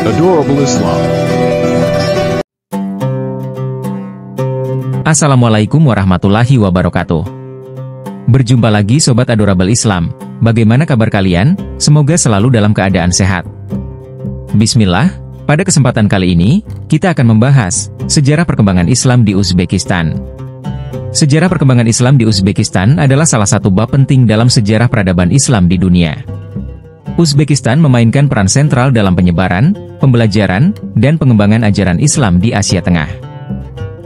Adorable Islam. Assalamualaikum warahmatullahi wabarakatuh. Berjumpa lagi Sobat Adorable Islam. Bagaimana kabar kalian? Semoga selalu dalam keadaan sehat. Bismillah, pada kesempatan kali ini, kita akan membahas sejarah perkembangan Islam di Uzbekistan. Sejarah perkembangan Islam di Uzbekistan adalah salah satu bab penting dalam sejarah peradaban Islam di dunia. Uzbekistan memainkan peran sentral dalam penyebaran, pembelajaran, dan pengembangan ajaran Islam di Asia Tengah.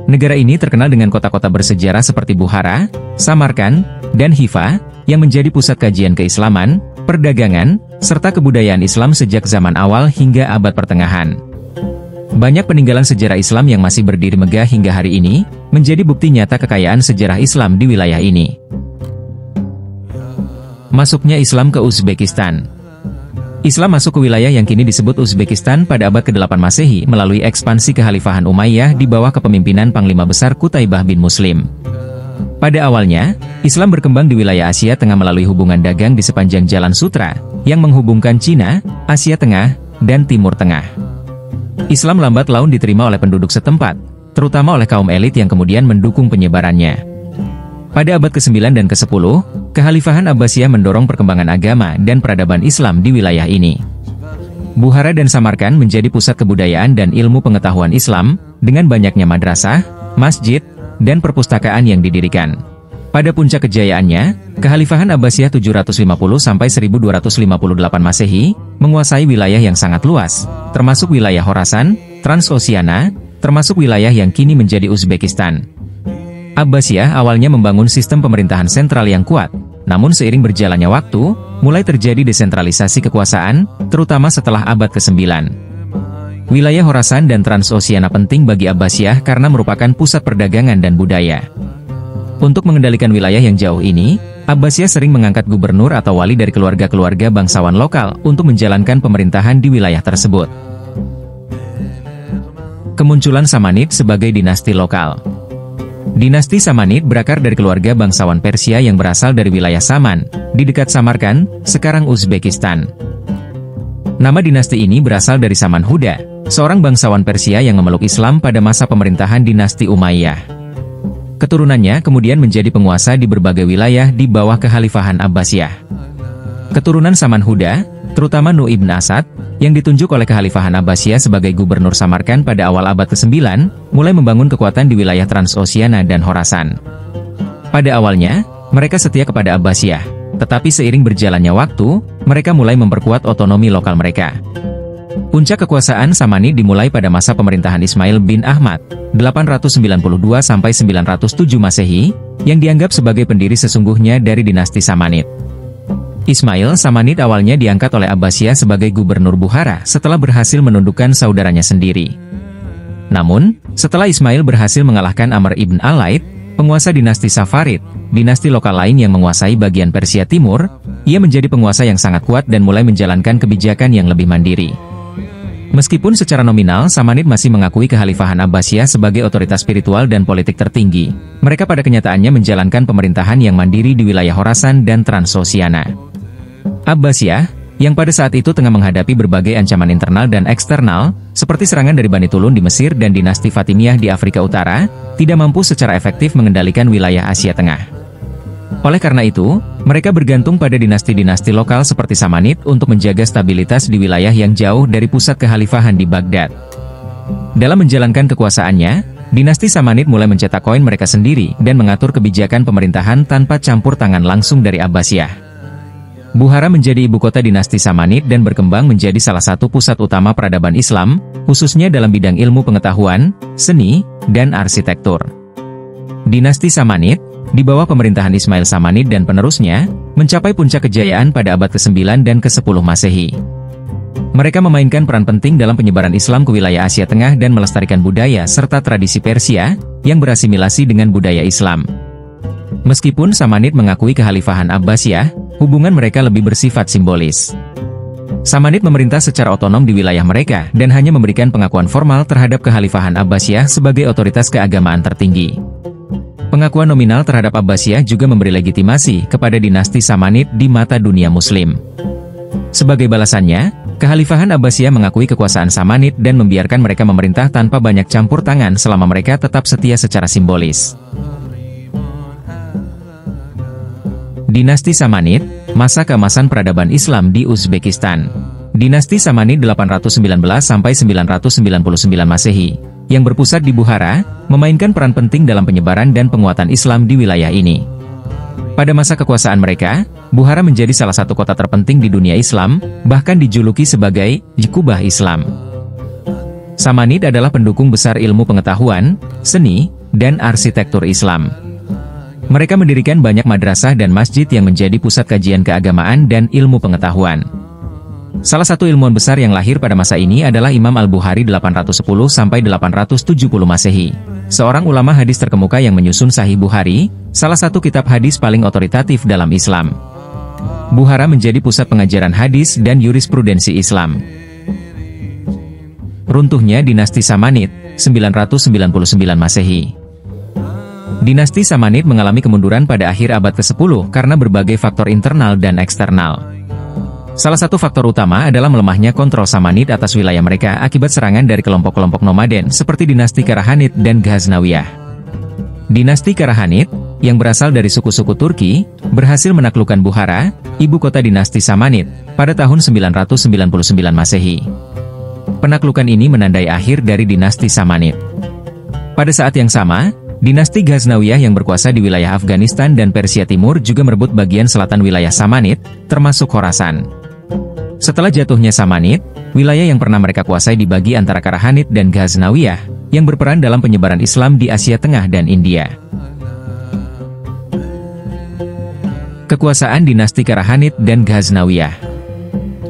Negara ini terkenal dengan kota-kota bersejarah seperti Bukhara, Samarkand, dan Hifa, yang menjadi pusat kajian keislaman, perdagangan, serta kebudayaan Islam sejak zaman awal hingga abad pertengahan. Banyak peninggalan sejarah Islam yang masih berdiri megah hingga hari ini, menjadi bukti nyata kekayaan sejarah Islam di wilayah ini. Masuknya Islam ke Uzbekistan. Islam masuk ke wilayah yang kini disebut Uzbekistan pada abad ke-8 Masehi melalui ekspansi Kekhalifahan Umayyah di bawah kepemimpinan Panglima Besar Qutaibah bin Muslim. Pada awalnya, Islam berkembang di wilayah Asia Tengah melalui hubungan dagang di sepanjang Jalan Sutra, yang menghubungkan Cina, Asia Tengah, dan Timur Tengah. Islam lambat laun diterima oleh penduduk setempat, terutama oleh kaum elit yang kemudian mendukung penyebarannya. Pada abad ke-9 dan ke-10, Kekhalifahan Abbasiyah mendorong perkembangan agama dan peradaban Islam di wilayah ini. Bukhara dan Samarkand menjadi pusat kebudayaan dan ilmu pengetahuan Islam, dengan banyaknya madrasah, masjid, dan perpustakaan yang didirikan. Pada puncak kejayaannya, Kekhalifahan Abbasiyah 750–1258 Masehi, menguasai wilayah yang sangat luas, termasuk wilayah Khorasan, Transoxiana, termasuk wilayah yang kini menjadi Uzbekistan. Abbasiyah awalnya membangun sistem pemerintahan sentral yang kuat, namun seiring berjalannya waktu, mulai terjadi desentralisasi kekuasaan, terutama setelah abad ke-9. Wilayah Khorasan dan Transoxiana penting bagi Abbasiyah karena merupakan pusat perdagangan dan budaya. Untuk mengendalikan wilayah yang jauh ini, Abbasiyah sering mengangkat gubernur atau wali dari keluarga-keluarga bangsawan lokal untuk menjalankan pemerintahan di wilayah tersebut. Kemunculan Samanid sebagai dinasti lokal. Dinasti Samanid berakar dari keluarga bangsawan Persia yang berasal dari wilayah Saman, di dekat Samarkand, sekarang Uzbekistan. Nama dinasti ini berasal dari Saman Huda, seorang bangsawan Persia yang memeluk Islam pada masa pemerintahan dinasti Umayyah. Keturunannya kemudian menjadi penguasa di berbagai wilayah di bawah Kekhalifahan Abbasiyah. Keturunan Saman Huda, terutama Nuh ibn Asad, yang ditunjuk oleh Kekhalifahan Abbasiyah sebagai gubernur Samarkand pada awal abad ke-9, mulai membangun kekuatan di wilayah Transoxiana dan Khorasan. Pada awalnya, mereka setia kepada Abbasiyah, tetapi seiring berjalannya waktu, mereka mulai memperkuat otonomi lokal mereka. Puncak kekuasaan Samanid dimulai pada masa pemerintahan Ismail bin Ahmad, 892–907 Masehi, yang dianggap sebagai pendiri sesungguhnya dari dinasti Samanid. Ismail Samanid awalnya diangkat oleh Abbasiyah sebagai gubernur Bukhara setelah berhasil menundukkan saudaranya sendiri. Namun, setelah Ismail berhasil mengalahkan Amr ibn al-Laith, penguasa dinasti Safarid, dinasti lokal lain yang menguasai bagian Persia Timur, ia menjadi penguasa yang sangat kuat dan mulai menjalankan kebijakan yang lebih mandiri. Meskipun secara nominal Samanid masih mengakui Kekhalifahan Abbasiyah sebagai otoritas spiritual dan politik tertinggi, mereka pada kenyataannya menjalankan pemerintahan yang mandiri di wilayah Khorasan dan Transoxiana. Abbasiyah, yang pada saat itu tengah menghadapi berbagai ancaman internal dan eksternal, seperti serangan dari Bani Tulun di Mesir dan dinasti Fatimiyah di Afrika Utara, tidak mampu secara efektif mengendalikan wilayah Asia Tengah. Oleh karena itu, mereka bergantung pada dinasti-dinasti lokal seperti Samanid untuk menjaga stabilitas di wilayah yang jauh dari pusat kekhalifahan di Baghdad. Dalam menjalankan kekuasaannya, dinasti Samanid mulai mencetak koin mereka sendiri dan mengatur kebijakan pemerintahan tanpa campur tangan langsung dari Abbasiyah. Bukhara menjadi ibu kota dinasti Samanid dan berkembang menjadi salah satu pusat utama peradaban Islam, khususnya dalam bidang ilmu pengetahuan, seni, dan arsitektur. Dinasti Samanid, di bawah pemerintahan Ismail Samanid dan penerusnya, mencapai puncak kejayaan pada abad ke-9 dan ke-10 Masehi. Mereka memainkan peran penting dalam penyebaran Islam ke wilayah Asia Tengah dan melestarikan budaya serta tradisi Persia, yang berasimilasi dengan budaya Islam. Meskipun Samanid mengakui Kekhalifahan Abbasiyah, hubungan mereka lebih bersifat simbolis. Samanid memerintah secara otonom di wilayah mereka dan hanya memberikan pengakuan formal terhadap Kekhalifahan Abbasiyah sebagai otoritas keagamaan tertinggi. Pengakuan nominal terhadap Abbasiyah juga memberi legitimasi kepada dinasti Samanid di mata dunia Muslim. Sebagai balasannya, Kekhalifahan Abbasiyah mengakui kekuasaan Samanid dan membiarkan mereka memerintah tanpa banyak campur tangan selama mereka tetap setia secara simbolis. Dinasti Samanid, masa keemasan peradaban Islam di Uzbekistan. Dinasti Samanid 819–999 Masehi, yang berpusat di Bukhara, memainkan peran penting dalam penyebaran dan penguatan Islam di wilayah ini. Pada masa kekuasaan mereka, Bukhara menjadi salah satu kota terpenting di dunia Islam, bahkan dijuluki sebagai Kubah Islam. Samanid adalah pendukung besar ilmu pengetahuan, seni, dan arsitektur Islam. Mereka mendirikan banyak madrasah dan masjid yang menjadi pusat kajian keagamaan dan ilmu pengetahuan. Salah satu ilmuwan besar yang lahir pada masa ini adalah Imam Al-Bukhari 810–870 Masehi, seorang ulama hadis terkemuka yang menyusun Sahih Bukhari, salah satu kitab hadis paling otoritatif dalam Islam. Bukhara menjadi pusat pengajaran hadis dan jurisprudensi Islam. Runtuhnya dinasti Samanid, 999 Masehi. Dinasti Samanid mengalami kemunduran pada akhir abad ke-10 karena berbagai faktor internal dan eksternal. Salah satu faktor utama adalah melemahnya kontrol Samanid atas wilayah mereka akibat serangan dari kelompok-kelompok nomaden seperti dinasti Karahanid dan Ghaznawiyah. Dinasti Karahanid, yang berasal dari suku-suku Turki, berhasil menaklukkan Bukhara, ibu kota dinasti Samanid, pada tahun 999 Masehi. Penaklukan ini menandai akhir dari dinasti Samanid. Pada saat yang sama, dinasti Ghaznawiyah yang berkuasa di wilayah Afghanistan dan Persia Timur juga merebut bagian selatan wilayah Samanid, termasuk Khorasan. Setelah jatuhnya Samanid, wilayah yang pernah mereka kuasai dibagi antara Karahanid dan Ghaznawiyah, yang berperan dalam penyebaran Islam di Asia Tengah dan India. Kekuasaan dinasti Karahanid dan Ghaznawiyah.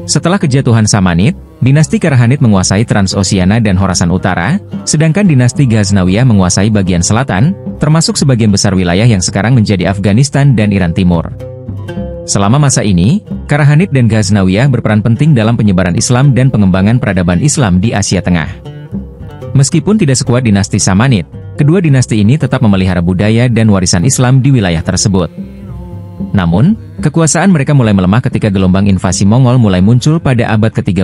Setelah kejatuhan Samanid, dinasti Karahanid menguasai Transoksiana dan Khorasan Utara, sedangkan dinasti Ghaznawiyah menguasai bagian selatan, termasuk sebagian besar wilayah yang sekarang menjadi Afghanistan dan Iran Timur. Selama masa ini, Karahanid dan Ghaznawiyah berperan penting dalam penyebaran Islam dan pengembangan peradaban Islam di Asia Tengah. Meskipun tidak sekuat dinasti Samanid, kedua dinasti ini tetap memelihara budaya dan warisan Islam di wilayah tersebut. Namun, kekuasaan mereka mulai melemah ketika gelombang invasi Mongol mulai muncul pada abad ke-13.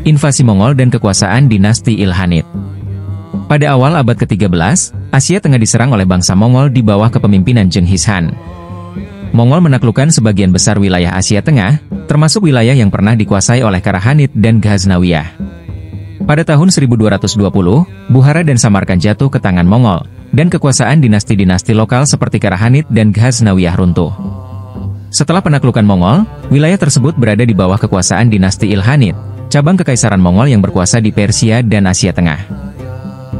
Invasi Mongol dan kekuasaan dinasti Ilkhanid. Pada awal abad ke-13, Asia Tengah diserang oleh bangsa Mongol di bawah kepemimpinan Genghis Khan. Mongol menaklukkan sebagian besar wilayah Asia Tengah, termasuk wilayah yang pernah dikuasai oleh Karahanid dan Ghaznawiyah. Pada tahun 1220, Bukhara dan Samarkand jatuh ke tangan Mongol, dan kekuasaan dinasti-dinasti lokal seperti Karahanid dan Ghaznawiyah runtuh. Setelah penaklukan Mongol, wilayah tersebut berada di bawah kekuasaan dinasti Ilkhanid, cabang kekaisaran Mongol yang berkuasa di Persia dan Asia Tengah.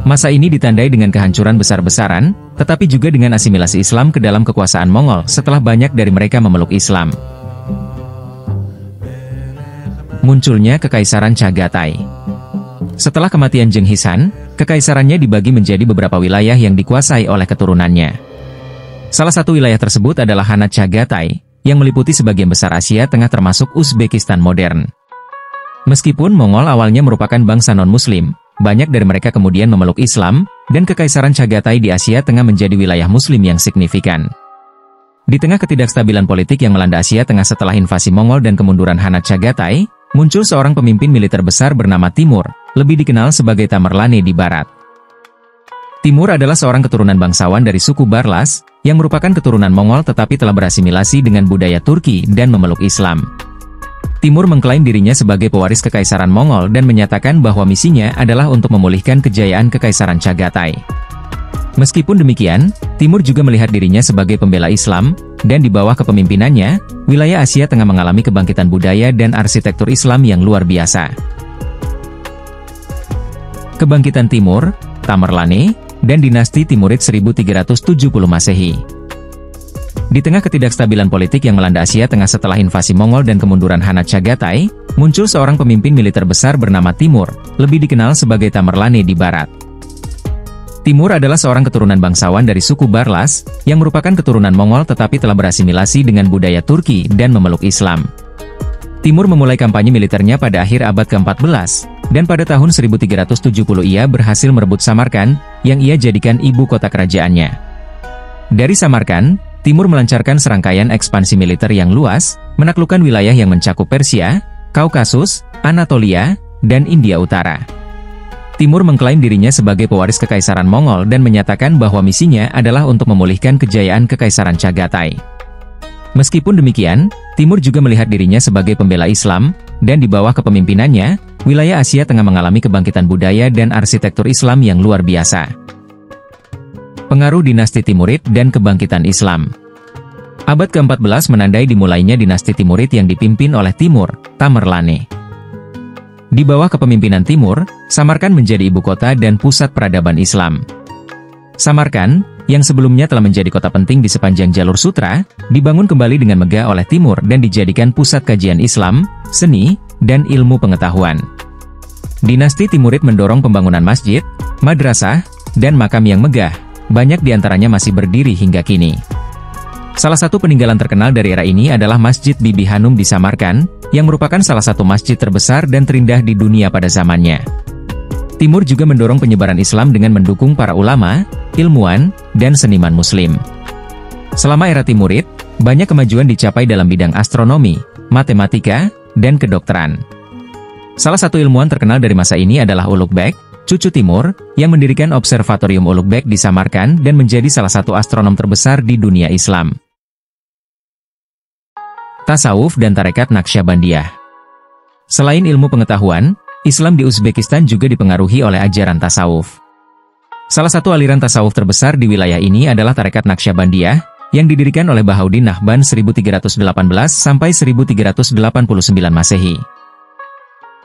Masa ini ditandai dengan kehancuran besar-besaran, tetapi juga dengan asimilasi Islam ke dalam kekuasaan Mongol setelah banyak dari mereka memeluk Islam. Munculnya Kekaisaran Chagatai. Setelah kematian Genghis Khan, kekaisarannya dibagi menjadi beberapa wilayah yang dikuasai oleh keturunannya. Salah satu wilayah tersebut adalah Khanat Chagatai, yang meliputi sebagian besar Asia Tengah termasuk Uzbekistan modern. Meskipun Mongol awalnya merupakan bangsa non-Muslim, banyak dari mereka kemudian memeluk Islam, dan Kekaisaran Chagatai di Asia Tengah menjadi wilayah Muslim yang signifikan. Di tengah ketidakstabilan politik yang melanda Asia Tengah setelah invasi Mongol dan kemunduran Khanat Chagatai, muncul seorang pemimpin militer besar bernama Timur, lebih dikenal sebagai Tamerlane di barat. Timur adalah seorang keturunan bangsawan dari suku Barlas, yang merupakan keturunan Mongol tetapi telah berasimilasi dengan budaya Turki dan memeluk Islam. Timur mengklaim dirinya sebagai pewaris Kekaisaran Mongol dan menyatakan bahwa misinya adalah untuk memulihkan kejayaan Kekaisaran Chagatai. Meskipun demikian, Timur juga melihat dirinya sebagai pembela Islam, dan di bawah kepemimpinannya, wilayah Asia Tengah mengalami kebangkitan budaya dan arsitektur Islam yang luar biasa. Kebangkitan Timur, Tamerlane, dan dinasti Timurid 1370 Masehi. Di tengah ketidakstabilan politik yang melanda Asia Tengah setelah invasi Mongol dan kemunduran Khanat Chagatai, muncul seorang pemimpin militer besar bernama Timur, lebih dikenal sebagai Tamerlane di barat. Timur adalah seorang keturunan bangsawan dari suku Barlas, yang merupakan keturunan Mongol tetapi telah berasimilasi dengan budaya Turki dan memeluk Islam. Timur memulai kampanye militernya pada akhir abad ke-14, dan pada tahun 1370 ia berhasil merebut Samarkand, yang ia jadikan ibu kota kerajaannya. Dari Samarkand, Timur melancarkan serangkaian ekspansi militer yang luas, menaklukkan wilayah yang mencakup Persia, Kaukasus, Anatolia, dan India Utara. Timur mengklaim dirinya sebagai pewaris Kekaisaran Mongol dan menyatakan bahwa misinya adalah untuk memulihkan kejayaan Kekaisaran Chagatai. Meskipun demikian, Timur juga melihat dirinya sebagai pembela Islam, dan di bawah kepemimpinannya, wilayah Asia Tengah mengalami kebangkitan budaya dan arsitektur Islam yang luar biasa. Pengaruh dinasti Timurid dan kebangkitan Islam. Abad ke-14 menandai dimulainya dinasti Timurid yang dipimpin oleh Timur, Tamerlane. Di bawah kepemimpinan Timur, Samarkand menjadi ibu kota dan pusat peradaban Islam. Samarkand, yang sebelumnya telah menjadi kota penting di sepanjang jalur sutra, dibangun kembali dengan megah oleh Timur dan dijadikan pusat kajian Islam, seni, dan ilmu pengetahuan. Dinasti Timurid mendorong pembangunan masjid, madrasah, dan makam yang megah, banyak diantaranya masih berdiri hingga kini. Salah satu peninggalan terkenal dari era ini adalah Masjid Bibi Hanum di Samarkand, yang merupakan salah satu masjid terbesar dan terindah di dunia pada zamannya. Timur juga mendorong penyebaran Islam dengan mendukung para ulama, ilmuwan, dan seniman Muslim. Selama era Timurid, banyak kemajuan dicapai dalam bidang astronomi, matematika, dan kedokteran. Salah satu ilmuwan terkenal dari masa ini adalah Ulugh Beg, cucu Timur, yang mendirikan Observatorium Ulugh Beg di Samarkand dan menjadi salah satu astronom terbesar di dunia Islam. Tasawuf dan Tarekat Naqsyabandiyah. Selain ilmu pengetahuan, Islam di Uzbekistan juga dipengaruhi oleh ajaran tasawuf. Salah satu aliran tasawuf terbesar di wilayah ini adalah Tarekat Naqsyabandiyah, yang didirikan oleh Bahauddin Nahban 1318 sampai 1389 Masehi.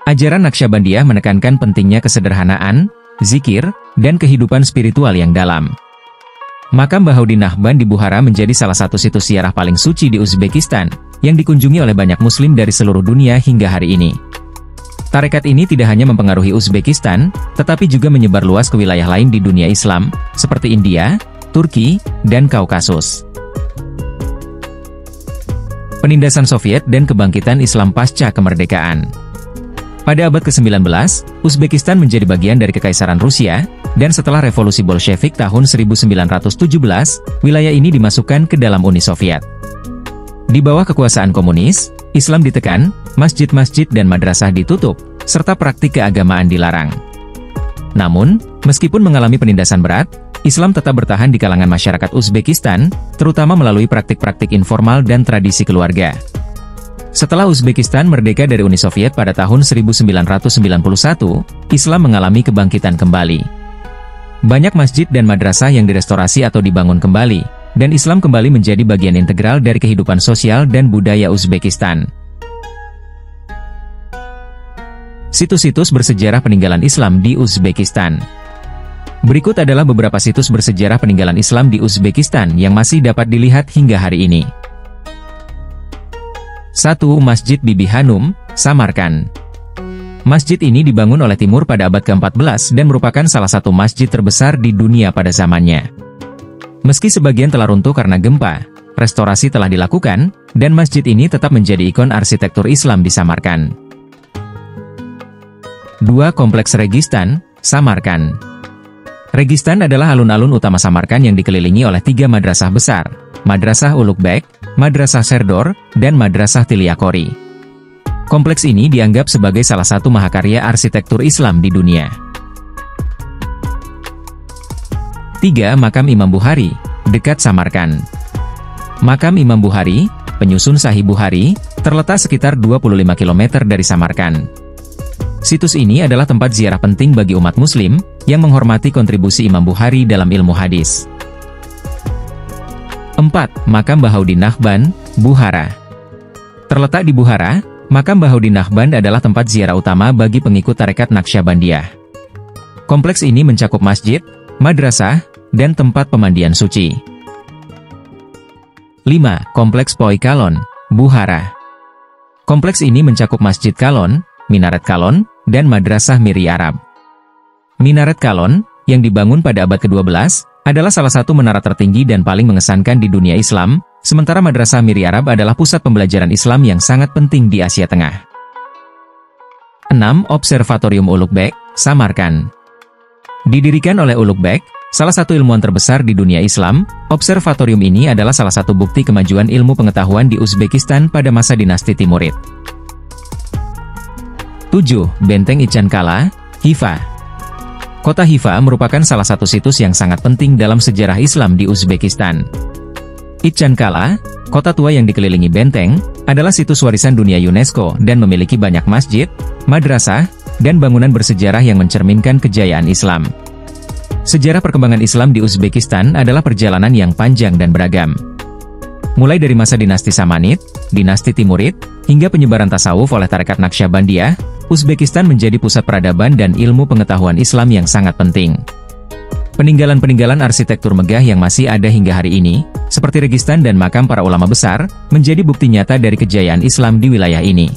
Ajaran Naqsyabandiyah menekankan pentingnya kesederhanaan, zikir, dan kehidupan spiritual yang dalam. Makam Bahauddin Nahban di Bukhara menjadi salah satu situs ziarah paling suci di Uzbekistan, yang dikunjungi oleh banyak muslim dari seluruh dunia hingga hari ini. Tarekat ini tidak hanya mempengaruhi Uzbekistan, tetapi juga menyebar luas ke wilayah lain di dunia Islam, seperti India, Turki, dan Kaukasus. Penindasan Soviet dan kebangkitan Islam pasca kemerdekaan. Pada abad ke-19, Uzbekistan menjadi bagian dari Kekaisaran Rusia, dan setelah revolusi Bolshevik tahun 1917, wilayah ini dimasukkan ke dalam Uni Soviet. Di bawah kekuasaan komunis, Islam ditekan, masjid-masjid dan madrasah ditutup, serta praktik keagamaan dilarang. Namun, meskipun mengalami penindasan berat, Islam tetap bertahan di kalangan masyarakat Uzbekistan, terutama melalui praktik-praktik informal dan tradisi keluarga. Setelah Uzbekistan merdeka dari Uni Soviet pada tahun 1991, Islam mengalami kebangkitan kembali. Banyak masjid dan madrasah yang direstorasi atau dibangun kembali, dan Islam kembali menjadi bagian integral dari kehidupan sosial dan budaya Uzbekistan. Situs-situs bersejarah peninggalan Islam di Uzbekistan. Berikut adalah beberapa situs bersejarah peninggalan Islam di Uzbekistan yang masih dapat dilihat hingga hari ini. 1. Masjid Bibi Hanum, Samarkand. Masjid ini dibangun oleh Timur pada abad ke-14 dan merupakan salah satu masjid terbesar di dunia pada zamannya. Meski sebagian telah runtuh karena gempa, restorasi telah dilakukan, dan masjid ini tetap menjadi ikon arsitektur Islam di Samarkand. 2. Kompleks Registan, Samarkand. Registan adalah alun-alun utama Samarkand yang dikelilingi oleh 3 madrasah besar, Madrasah Ulugh Beg, Madrasah Serdor, dan Madrasah Tilyakori. Kompleks ini dianggap sebagai salah satu mahakarya arsitektur Islam di dunia. 3. Makam Imam Bukhari, dekat Samarkand. Makam Imam Bukhari, penyusun Sahih Bukhari, terletak sekitar 25 km dari Samarkand. Situs ini adalah tempat ziarah penting bagi umat muslim, yang menghormati kontribusi Imam Bukhari dalam ilmu hadis. 4. Makam Bahauddin Nahban, Bukhara. Terletak di Bukhara, makam Bahauddin Nahban adalah tempat ziarah utama bagi pengikut Tarekat Naqsyabandiyah. Kompleks ini mencakup masjid, madrasah, dan tempat pemandian suci. 5. Kompleks Poi Kalon, Bukhara. Kompleks ini mencakup Masjid Kalon, Minaret Kalon, dan Madrasah Miri Arab. Minaret Kalon, yang dibangun pada abad ke-12, adalah salah satu menara tertinggi dan paling mengesankan di dunia Islam, sementara Madrasah Miri Arab adalah pusat pembelajaran Islam yang sangat penting di Asia Tengah. 6. Observatorium Ulugh Beg, Samarkand. Didirikan oleh Ulugh Beg, Salah satu ilmuwan terbesar di dunia Islam, observatorium ini adalah salah satu bukti kemajuan ilmu pengetahuan di Uzbekistan pada masa dinasti Timurid. 7. Benteng Ichan Kala, Khiva. Kota Khiva merupakan salah satu situs yang sangat penting dalam sejarah Islam di Uzbekistan. Ichan Kala, kota tua yang dikelilingi benteng, adalah situs warisan dunia UNESCO dan memiliki banyak masjid, madrasah, dan bangunan bersejarah yang mencerminkan kejayaan Islam. Sejarah perkembangan Islam di Uzbekistan adalah perjalanan yang panjang dan beragam. Mulai dari masa dinasti Samanid, dinasti Timurid, hingga penyebaran tasawuf oleh tarekat Naqsyabandiyah, Uzbekistan menjadi pusat peradaban dan ilmu pengetahuan Islam yang sangat penting. Peninggalan-peninggalan arsitektur megah yang masih ada hingga hari ini, seperti registan dan makam para ulama besar, menjadi bukti nyata dari kejayaan Islam di wilayah ini.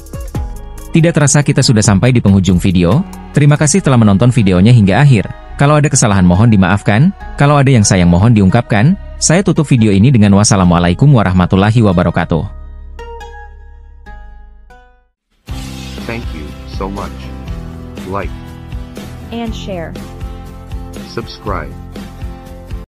Tidak terasa kita sudah sampai di penghujung video. Terima kasih telah menonton videonya hingga akhir. Kalau ada kesalahan mohon dimaafkan, kalau ada yang sayang mohon diungkapkan. Saya tutup video ini dengan wassalamualaikum warahmatullahi wabarakatuh. Thank you so much. Like and share. subscribe.